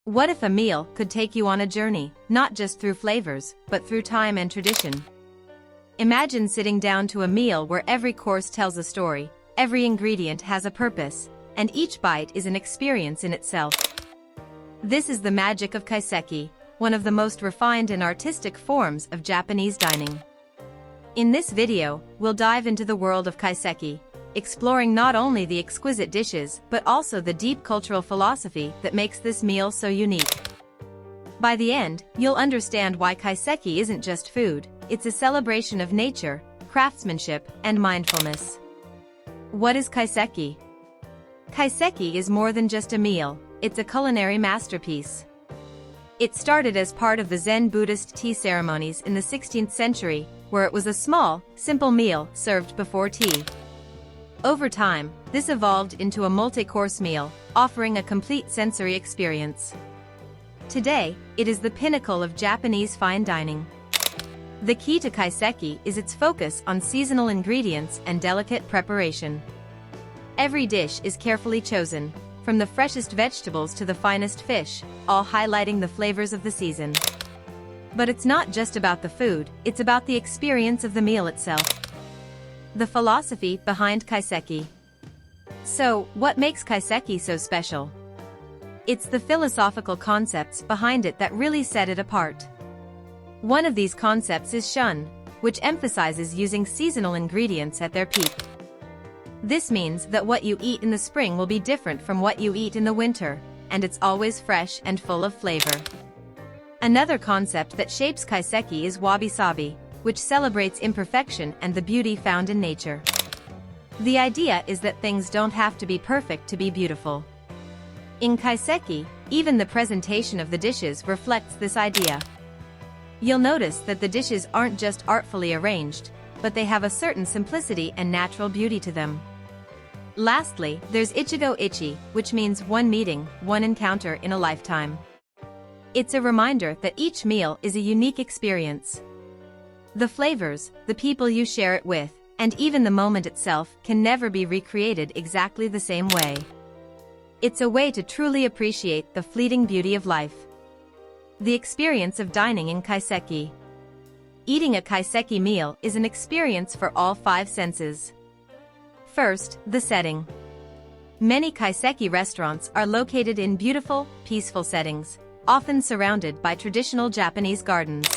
What if a meal could take you on a journey, not just through flavors, but through time and tradition? Imagine sitting down to a meal where every course tells a story, every ingredient has a purpose, and each bite is an experience in itself. This is the magic of Kaiseki, one of the most refined and artistic forms of Japanese dining. In this video, we'll dive into the world of Kaiseki, exploring not only the exquisite dishes but also the deep cultural philosophy that makes this meal so unique. By the end, you'll understand why Kaiseki isn't just food, it's a celebration of nature, craftsmanship, and mindfulness. What is Kaiseki? Kaiseki is more than just a meal, it's a culinary masterpiece. It started as part of the Zen Buddhist tea ceremonies in the 16th century, where it was a small, simple meal served before tea. Over time, this evolved into a multi-course meal, offering a complete sensory experience. Today, it is the pinnacle of Japanese fine dining. The key to Kaiseki is its focus on seasonal ingredients and delicate preparation. Every dish is carefully chosen, from the freshest vegetables to the finest fish, all highlighting the flavors of the season. But it's not just about the food, it's about the experience of the meal itself. The philosophy behind Kaiseki. So, what makes Kaiseki so special? It's the philosophical concepts behind it that really set it apart. One of these concepts is shun, which emphasizes using seasonal ingredients at their peak. This means that what you eat in the spring will be different from what you eat in the winter, and it's always fresh and full of flavor. Another concept that shapes Kaiseki is wabi-sabi, which celebrates imperfection and the beauty found in nature. The idea is that things don't have to be perfect to be beautiful. In Kaiseki, even the presentation of the dishes reflects this idea. You'll notice that the dishes aren't just artfully arranged, but they have a certain simplicity and natural beauty to them. Lastly, there's ichigo, which means one meeting, one encounter in a lifetime. It's a reminder that each meal is a unique experience. The flavors, the people you share it with, and even the moment itself can never be recreated exactly the same way. It's a way to truly appreciate the fleeting beauty of life. The experience of dining in Kaiseki. Eating a Kaiseki meal is an experience for all five senses. First, the setting. Many Kaiseki restaurants are located in beautiful, peaceful settings, often surrounded by traditional Japanese gardens.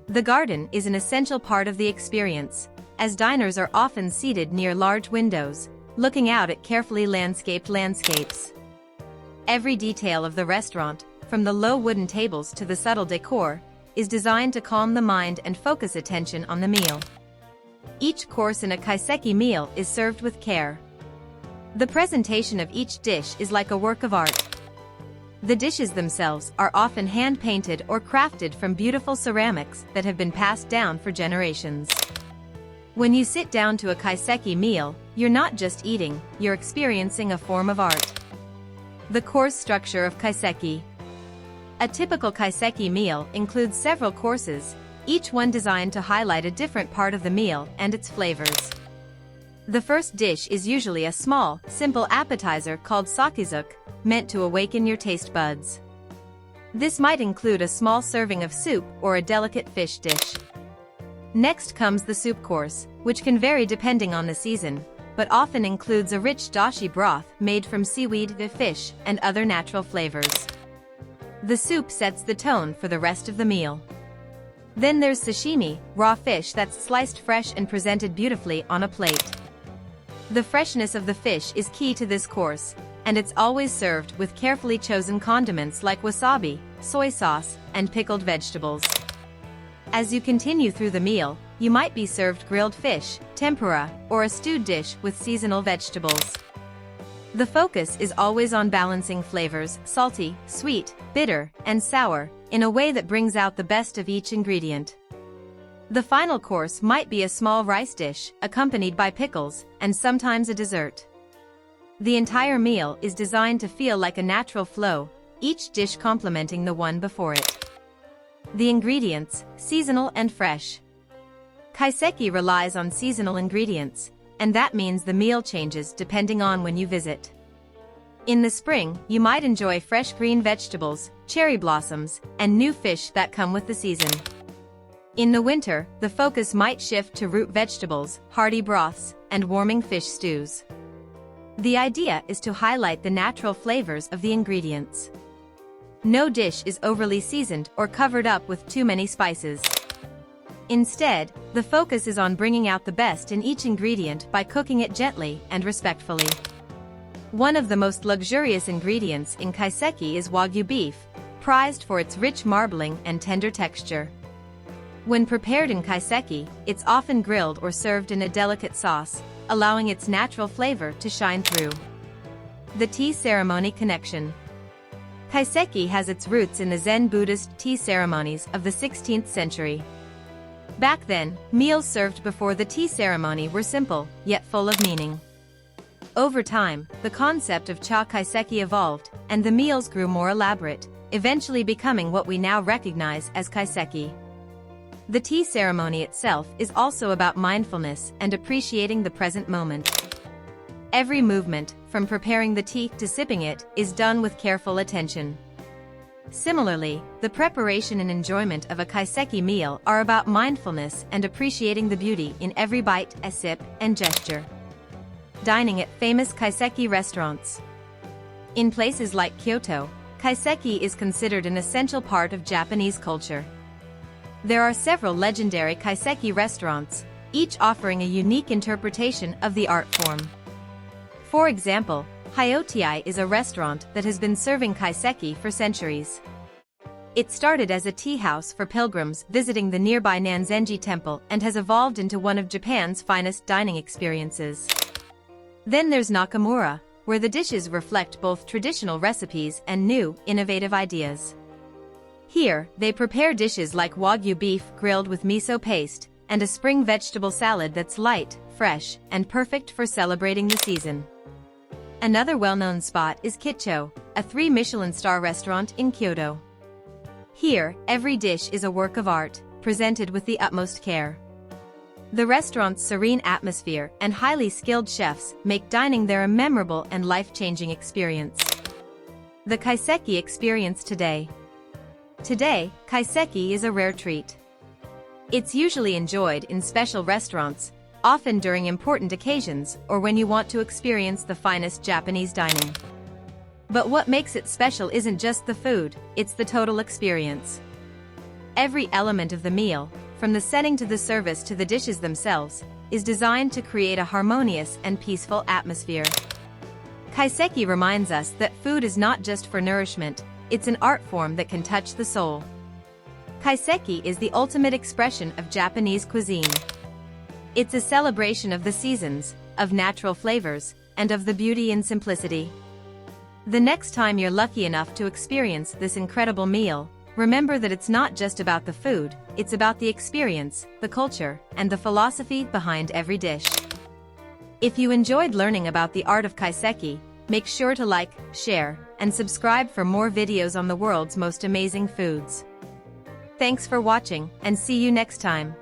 The garden is an essential part of the experience, as diners are often seated near large windows, looking out at carefully landscaped landscapes. Every detail of the restaurant, from the low wooden tables to the subtle decor, is designed to calm the mind and focus attention on the meal. Each course in a Kaiseki meal is served with care. The presentation of each dish is like a work of art. The dishes themselves are often hand-painted or crafted from beautiful ceramics that have been passed down for generations. When you sit down to a Kaiseki meal, you're not just eating, you're experiencing a form of art. The course structure of Kaiseki. A typical Kaiseki meal includes several courses, each one designed to highlight a different part of the meal and its flavors. The first dish is usually a small, simple appetizer called sakizuke, meant to awaken your taste buds. This might include a small serving of soup or a delicate fish dish. Next comes the soup course, which can vary depending on the season, but often includes a rich dashi broth made from seaweed, fish, and other natural flavors. The soup sets the tone for the rest of the meal. Then there's sashimi, raw fish that's sliced fresh and presented beautifully on a plate. The freshness of the fish is key to this course, and it's always served with carefully chosen condiments like wasabi, soy sauce, and pickled vegetables. As you continue through the meal, you might be served grilled fish, tempura, or a stewed dish with seasonal vegetables. The focus is always on balancing flavors, salty, sweet, bitter, and sour, in a way that brings out the best of each ingredient. The final course might be a small rice dish, accompanied by pickles, and sometimes a dessert. The entire meal is designed to feel like a natural flow, each dish complementing the one before it. The ingredients, seasonal and fresh. Kaiseki relies on seasonal ingredients, and that means the meal changes depending on when you visit. In the spring, you might enjoy fresh green vegetables, cherry blossoms, and new fish that come with the season. In the winter, the focus might shift to root vegetables, hearty broths, and warming fish stews. The idea is to highlight the natural flavors of the ingredients. No dish is overly seasoned or covered up with too many spices. Instead, the focus is on bringing out the best in each ingredient by cooking it gently and respectfully. One of the most luxurious ingredients in kaiseki is wagyu beef, prized for its rich marbling and tender texture. When prepared in kaiseki, it's often grilled or served in a delicate sauce, allowing its natural flavor to shine through. The tea ceremony connection. Kaiseki has its roots in the Zen Buddhist tea ceremonies of the 16th century. Back then, meals served before the tea ceremony were simple, yet full of meaning. Over time, the concept of cha kaiseki evolved, and the meals grew more elaborate, eventually becoming what we now recognize as kaiseki. The tea ceremony itself is also about mindfulness and appreciating the present moment. Every movement, from preparing the tea to sipping it, is done with careful attention. Similarly, the preparation and enjoyment of a kaiseki meal are about mindfulness and appreciating the beauty in every bite, a sip, and gesture. Dining at famous kaiseki restaurants. In places like Kyoto, kaiseki is considered an essential part of Japanese culture. There are several legendary kaiseki restaurants, each offering a unique interpretation of the art form. For example, Hyotiai is a restaurant that has been serving kaiseki for centuries. It started as a tea house for pilgrims visiting the nearby Nanzenji Temple and has evolved into one of Japan's finest dining experiences. Then there's Nakamura, where the dishes reflect both traditional recipes and new, innovative ideas. Here, they prepare dishes like wagyu beef grilled with miso paste, and a spring vegetable salad that's light, fresh, and perfect for celebrating the season. Another well-known spot is Kitcho, a 3 Michelin star restaurant in Kyoto. Here, every dish is a work of art, presented with the utmost care. The restaurant's serene atmosphere and highly skilled chefs make dining there a memorable and life-changing experience. The kaiseki experience today. Today, kaiseki is a rare treat. It's usually enjoyed in special restaurants, often during important occasions or when you want to experience the finest Japanese dining. But what makes it special isn't just the food, it's the total experience. Every element of the meal, from the setting to the service to the dishes themselves, is designed to create a harmonious and peaceful atmosphere. Kaiseki reminds us that food is not just for nourishment, it's an art form that can touch the soul. Kaiseki is the ultimate expression of Japanese cuisine. It's a celebration of the seasons, of natural flavors, and of the beauty in simplicity. The next time you're lucky enough to experience this incredible meal, remember that it's not just about the food, it's about the experience, the culture, and the philosophy behind every dish. If you enjoyed learning about the art of kaiseki, make sure to like, share, and subscribe for more videos on the world's most amazing foods. Thanks for watching, and see you next time.